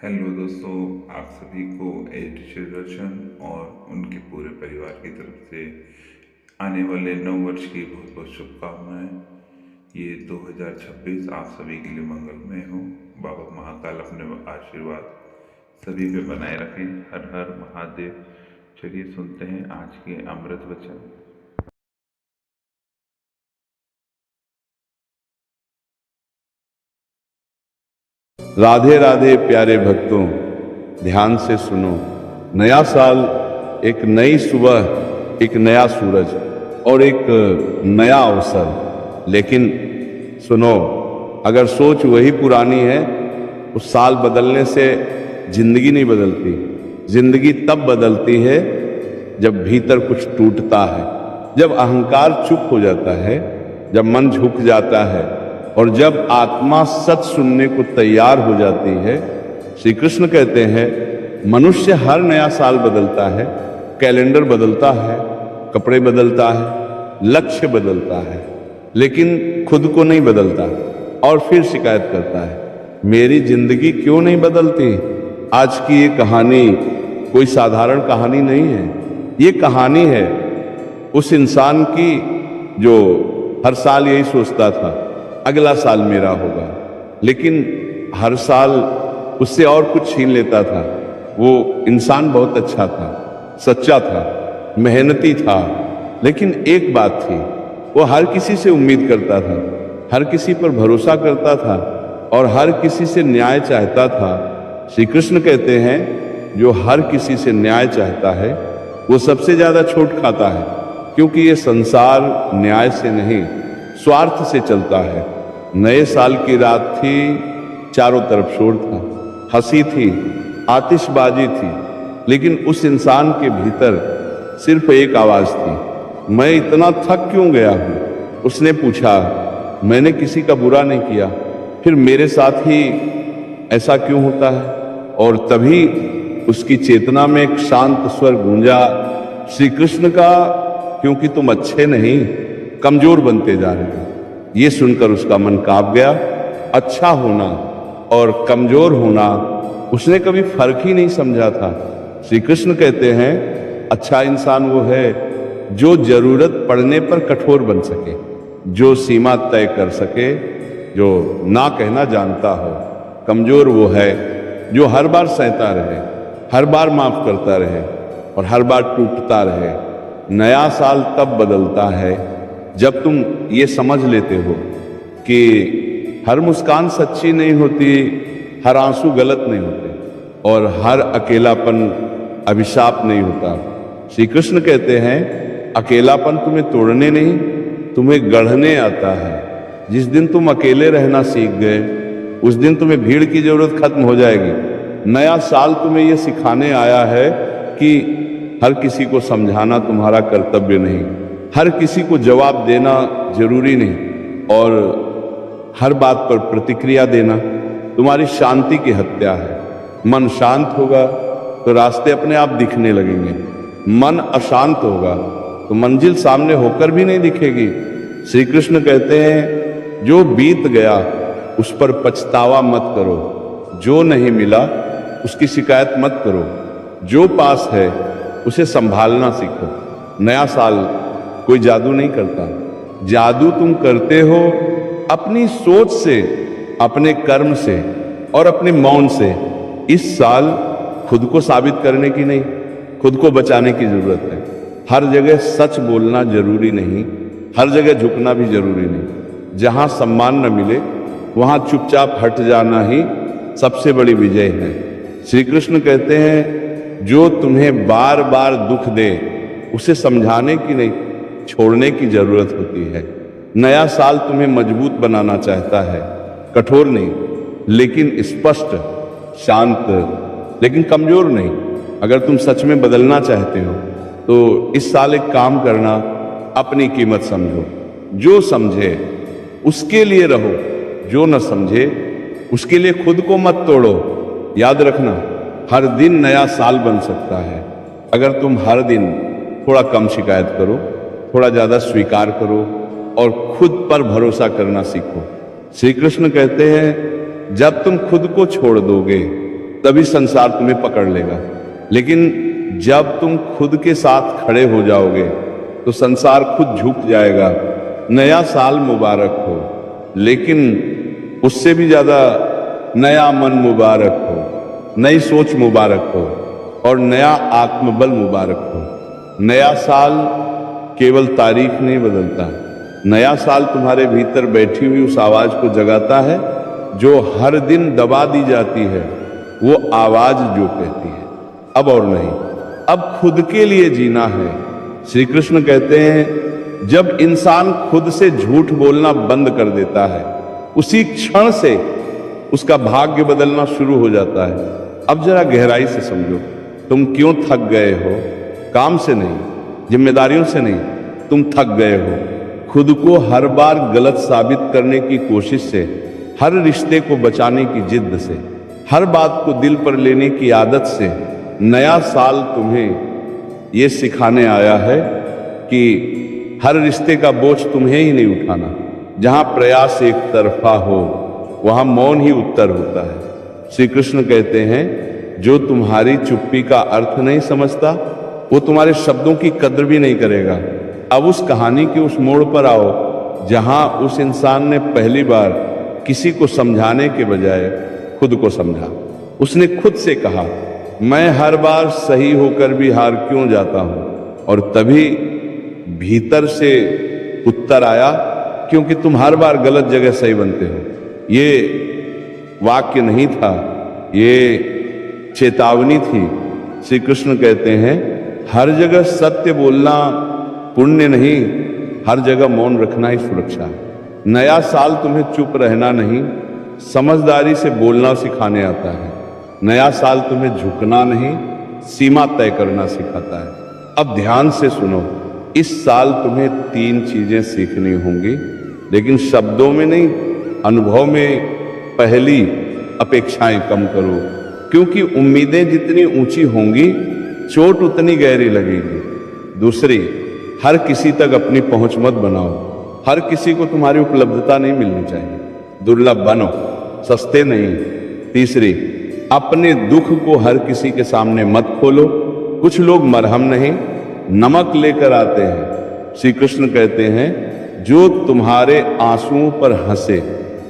Hello दोस्तों, आप सभी को टीचर दर्शन और उनके पूरे परिवार की तरफ से आने वाले नव वर्ष की बहुत बहुत शुभकामनाएं। ये 2026 आप सभी के लिए मंगलमय हो। बाबा महाकाल अपने आशीर्वाद सभी पे बनाए रखें। हर हर महादेव। चलिए सुनते हैं आज के अमृत वचन। राधे राधे प्यारे भक्तों, ध्यान से सुनो। नया साल एक नई सुबह, एक नया सूरज और एक नया अवसर। लेकिन सुनो, अगर सोच वही पुरानी है, उस साल बदलने से जिंदगी नहीं बदलती। जिंदगी तब बदलती है जब भीतर कुछ टूटता है, जब अहंकार चुप हो जाता है, जब मन झुक जाता है और जब आत्मा सच सुनने को तैयार हो जाती है। श्री कृष्ण कहते हैं, मनुष्य हर नया साल बदलता है, कैलेंडर बदलता है, कपड़े बदलता है, लक्ष्य बदलता है, लेकिन खुद को नहीं बदलता और फिर शिकायत करता है, मेरी जिंदगी क्यों नहीं बदलती। आज की ये कहानी कोई साधारण कहानी नहीं है। ये कहानी है उस इंसान की जो हर साल यही सोचता था, अगला साल मेरा होगा, लेकिन हर साल उससे और कुछ छीन लेता था। वो इंसान बहुत अच्छा था, सच्चा था, मेहनती था, लेकिन एक बात थी, वो हर किसी से उम्मीद करता था, हर किसी पर भरोसा करता था और हर किसी से न्याय चाहता था। श्री कृष्ण कहते हैं, जो हर किसी से न्याय चाहता है वो सबसे ज्यादा चोट खाता है, क्योंकि ये संसार न्याय से नहीं, स्वार्थ से चलता है। नए साल की रात थी, चारों तरफ शोर था, हंसी थी, आतिशबाजी थी, लेकिन उस इंसान के भीतर सिर्फ एक आवाज थी, मैं इतना थक क्यों गया हूं। उसने पूछा, मैंने किसी का बुरा नहीं किया, फिर मेरे साथ ही ऐसा क्यों होता है। और तभी उसकी चेतना में एक शांत स्वर गूंजा, श्री कृष्ण का, क्योंकि तुम अच्छे नहीं, कमजोर बनते जा रहे हो। ये सुनकर उसका मन कांप गया। अच्छा होना और कमजोर होना उसने कभी फर्क ही नहीं समझा था। श्री कृष्ण कहते हैं, अच्छा इंसान वो है जो जरूरत पड़ने पर कठोर बन सके, जो सीमा तय कर सके, जो ना कहना जानता हो। कमजोर वो है जो हर बार सहता रहे, हर बार माफ करता रहे और हर बार टूटता रहे। नया साल तब बदलता है जब तुम ये समझ लेते हो कि हर मुस्कान सच्ची नहीं होती, हर आंसू गलत नहीं होते और हर अकेलापन अभिशाप नहीं होता। श्री कृष्ण कहते हैं, अकेलापन तुम्हें तोड़ने नहीं, तुम्हें गढ़ने आता है। जिस दिन तुम अकेले रहना सीख गए, उस दिन तुम्हें भीड़ की जरूरत खत्म हो जाएगी। नया साल तुम्हें यह सिखाने आया है कि हर किसी को समझाना तुम्हारा कर्तव्य नहीं, हर किसी को जवाब देना जरूरी नहीं और हर बात पर प्रतिक्रिया देना तुम्हारी शांति की हत्या है। मन शांत होगा तो रास्ते अपने आप दिखने लगेंगे, मन अशांत होगा तो मंजिल सामने होकर भी नहीं दिखेगी। श्री कृष्ण कहते हैं, जो बीत गया उस पर पछतावा मत करो, जो नहीं मिला उसकी शिकायत मत करो, जो पास है उसे संभालना सीखो। नया साल कोई जादू नहीं करता, जादू तुम करते हो अपनी सोच से, अपने कर्म से और अपने मौन से। इस साल खुद को साबित करने की नहीं, खुद को बचाने की जरूरत है। हर जगह सच बोलना जरूरी नहीं, हर जगह झुकना भी जरूरी नहीं। जहां सम्मान न मिले वहां चुपचाप हट जाना ही सबसे बड़ी विजय है। श्री कृष्ण कहते हैं, जो तुम्हें बार बार दुख दे उसे समझाने की नहीं, छोड़ने की जरूरत होती है। नया साल तुम्हें मजबूत बनाना चाहता है, कठोर नहीं लेकिन स्पष्ट, शांत लेकिन कमजोर नहीं। अगर तुम सच में बदलना चाहते हो तो इस साल एक काम करना, अपनी कीमत समझो। जो समझे उसके लिए रहो, जो न समझे उसके लिए खुद को मत तोड़ो। याद रखना, हर दिन नया साल बन सकता है अगर तुम हर दिन थोड़ा कम शिकायत करो, थोड़ा ज्यादा स्वीकार करो और खुद पर भरोसा करना सीखो। श्री कृष्ण कहते हैं, जब तुम खुद को छोड़ दोगे तभी संसार तुम्हें पकड़ लेगा। लेकिन जब तुम खुद के साथ खड़े हो जाओगे तो संसार खुद झुक जाएगा। नया साल मुबारक हो, लेकिन उससे भी ज्यादा नया मन मुबारक हो, नई सोच मुबारक हो और नया आत्मबल मुबारक हो। नया साल केवल तारीख नहीं बदलता, नया साल तुम्हारे भीतर बैठी हुई उस आवाज को जगाता है जो हर दिन दबा दी जाती है। वो आवाज जो कहती है अब और नहीं, अब खुद के लिए जीना है। श्री कृष्ण कहते हैं जब इंसान खुद से झूठ बोलना बंद कर देता है, उसी क्षण से उसका भाग्य बदलना शुरू हो जाता है। अब जरा गहराई से समझो, तुम क्यों थक गए हो? काम से नहीं, जिम्मेदारियों से नहीं, तुम थक गए हो खुद को हर बार गलत साबित करने की कोशिश से, हर रिश्ते को बचाने की जिद से, हर बात को दिल पर लेने की आदत से। नया साल तुम्हें ये सिखाने आया है कि हर रिश्ते का बोझ तुम्हें ही नहीं उठाना। जहां प्रयास एक तरफा हो वहां मौन ही उत्तर होता है। श्री कृष्ण कहते हैं जो तुम्हारी चुप्पी का अर्थ नहीं समझता वो तुम्हारे शब्दों की कद्र भी नहीं करेगा। अब उस कहानी के उस मोड़ पर आओ जहां उस इंसान ने पहली बार किसी को समझाने के बजाय खुद को समझा। उसने खुद से कहा मैं हर बार सही होकर भी हार क्यों जाता हूं? और तभी भीतर से उत्तर आया क्योंकि तुम हर बार गलत जगह सही बनते हो। ये वाक्य नहीं था, ये चेतावनी थी। श्री कृष्ण कहते हैं हर जगह सत्य बोलना पुण्य नहीं, हर जगह मौन रखना ही सुरक्षा है। नया साल तुम्हें चुप रहना नहीं, समझदारी से बोलना सिखाने आता है। नया साल तुम्हें झुकना नहीं, सीमा तय करना सिखाता है। अब ध्यान से सुनो, इस साल तुम्हें 3 चीजें सीखनी होंगी, लेकिन शब्दों में नहीं, अनुभव में। पहली, अपेक्षाएं कम करो, क्योंकि उम्मीदें जितनी ऊंची होंगी चोट उतनी गहरी लगेगी। दूसरी, हर किसी तक अपनी पहुंच मत बनाओ, हर किसी को तुम्हारी उपलब्धता नहीं मिलनी चाहिए, दुर्लभ बनो, सस्ते नहीं। तीसरी, अपने दुख को हर किसी के सामने मत खोलो। कुछ लोग मरहम नहीं नमक लेकर आते हैं। श्री कृष्ण कहते हैं जो तुम्हारे आंसुओं पर हंसे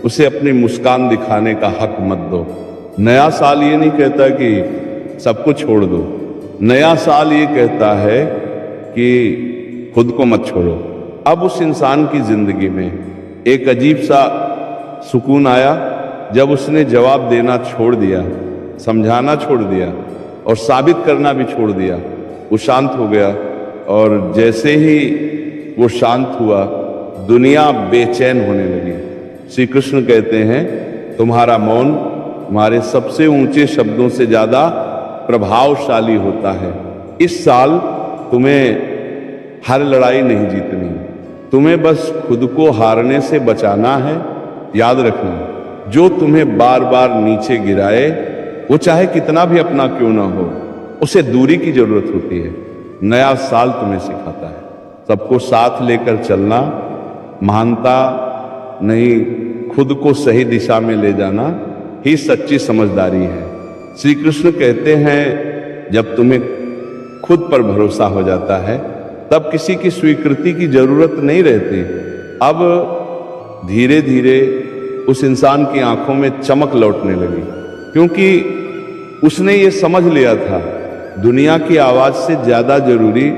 उसे अपनी मुस्कान दिखाने का हक मत दो। नया साल ये नहीं कहता कि सब कुछ छोड़ दो, नया साल ये कहता है कि खुद को मत छोड़ो। अब उस इंसान की जिंदगी में एक अजीब सा सुकून आया जब उसने जवाब देना छोड़ दिया, समझाना छोड़ दिया और साबित करना भी छोड़ दिया। वो शांत हो गया और जैसे ही वो शांत हुआ दुनिया बेचैन होने लगी। श्री कृष्ण कहते हैं तुम्हारा मौन तुम्हारे सबसे ऊंचे शब्दों से ज्यादा प्रभावशाली होता है। इस साल तुम्हें हर लड़ाई नहीं जीतनी, तुम्हें बस खुद को हारने से बचाना है। याद रखना, जो तुम्हें बार बार नीचे गिराए वो चाहे कितना भी अपना क्यों ना हो, उसे दूरी की जरूरत होती है। नया साल तुम्हें सिखाता है सबको साथ लेकर चलना, महानता नहीं, खुद को सही दिशा में ले जाना ही सच्ची समझदारी है। श्री कृष्ण कहते हैं जब तुम्हें खुद पर भरोसा हो जाता है तब किसी की स्वीकृति की जरूरत नहीं रहती। अब धीरे धीरे उस इंसान की आंखों में चमक लौटने लगी, क्योंकि उसने ये समझ लिया था दुनिया की आवाज से ज्यादा जरूरी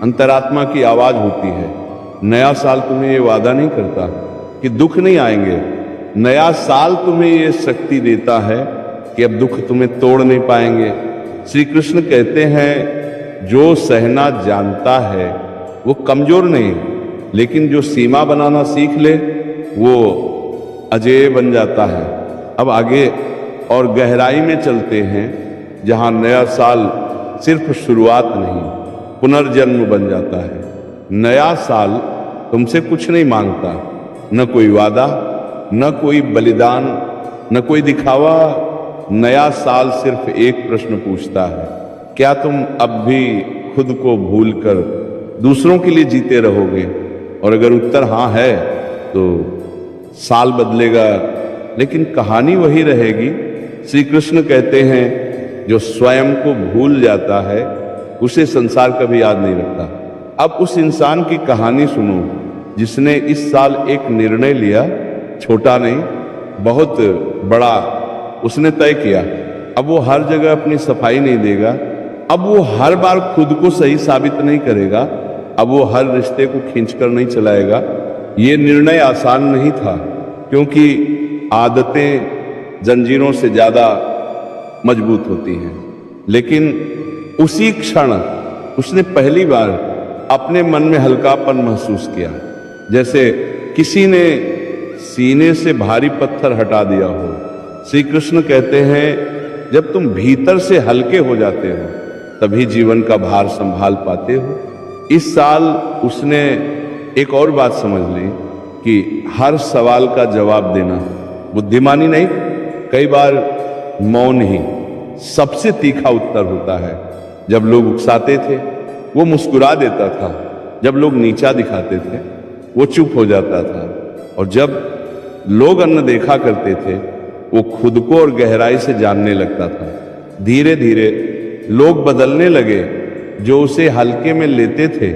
अंतरात्मा की आवाज होती है। नया साल तुम्हें ये वादा नहीं करता कि दुख नहीं आएंगे, नया साल तुम्हें ये शक्ति देता है कि अब दुख तुम्हें तोड़ नहीं पाएंगे। श्री कृष्ण कहते हैं जो सहना जानता है वो कमजोर नहीं, लेकिन जो सीमा बनाना सीख ले वो अजेय बन जाता है। अब आगे और गहराई में चलते हैं जहां नया साल सिर्फ शुरुआत नहीं पुनर्जन्म बन जाता है। नया साल तुमसे कुछ नहीं मांगता, न कोई वादा, न कोई बलिदान, न कोई दिखावा। नया साल सिर्फ एक प्रश्न पूछता है, क्या तुम अब भी खुद को भूलकर दूसरों के लिए जीते रहोगे? और अगर उत्तर हाँ है तो साल बदलेगा, लेकिन कहानी वही रहेगी श्री कृष्ण कहते हैं जो स्वयं को भूल जाता है उसे संसार कभी याद नहीं रखता। अब उस इंसान की कहानी सुनो जिसने इस साल एक निर्णय लिया, छोटा नहीं बहुत बड़ा उसने तय किया। अब वो हर जगह अपनी सफाई नहीं देगा, अब वो हर बार खुद को सही साबित नहीं करेगा, अब वो हर रिश्ते को खींचकर नहीं चलाएगा। ये निर्णय आसान नहीं था क्योंकि आदतें जंजीरों से ज्यादा मजबूत होती हैं। लेकिन उसी क्षण उसने पहली बार अपने मन में हल्कापन महसूस किया, जैसे किसी ने सीने से भारी पत्थर हटा दिया हो। श्री कृष्ण कहते हैं जब तुम भीतर से हल्के हो जाते हो तभी जीवन का भार संभाल पाते हो। इस साल उसने एक और बात समझ ली कि हर सवाल का जवाब देना बुद्धिमानी नहीं, कई बार मौन ही सबसे तीखा उत्तर होता है। जब लोग उकसाते थे वो मुस्कुरा देता था, जब लोग नीचा दिखाते थे वो चुप हो जाता था, और जब लोग अन्न देखा करते थे वो खुद को और गहराई से जानने लगता था। धीरे धीरे लोग बदलने लगे, जो उसे हल्के में लेते थे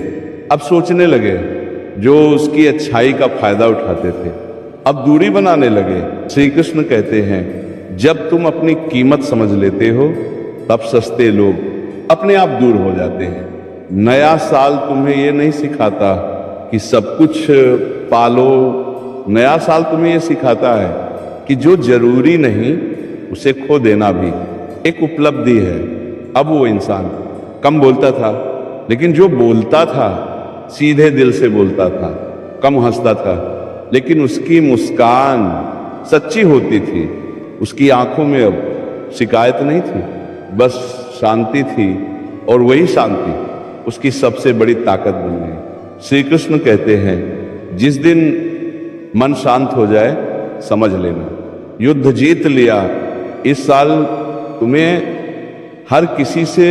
अब सोचने लगे, जो उसकी अच्छाई का फायदा उठाते थे अब दूरी बनाने लगे। श्री कृष्ण कहते हैं जब तुम अपनी कीमत समझ लेते हो तब सस्ते लोग अपने आप दूर हो जाते हैं। नया साल तुम्हें ये नहीं सिखाता कि सब कुछ पालो, नया साल तुम्हें ये सिखाता है कि जो जरूरी नहीं उसे खो देना भी एक उपलब्धि है। अब वो इंसान कम बोलता था, लेकिन जो बोलता था सीधे दिल से बोलता था, कम हंसता था, लेकिन उसकी मुस्कान सच्ची होती थी। उसकी आंखों में अब शिकायत नहीं थी, बस शांति थी, और वही शांति उसकी सबसे बड़ी ताकत बन गई। श्री कृष्ण कहते हैं जिस दिन मन शांत हो जाए समझ लेना युद्ध जीत लिया। इस साल तुम्हें हर किसी से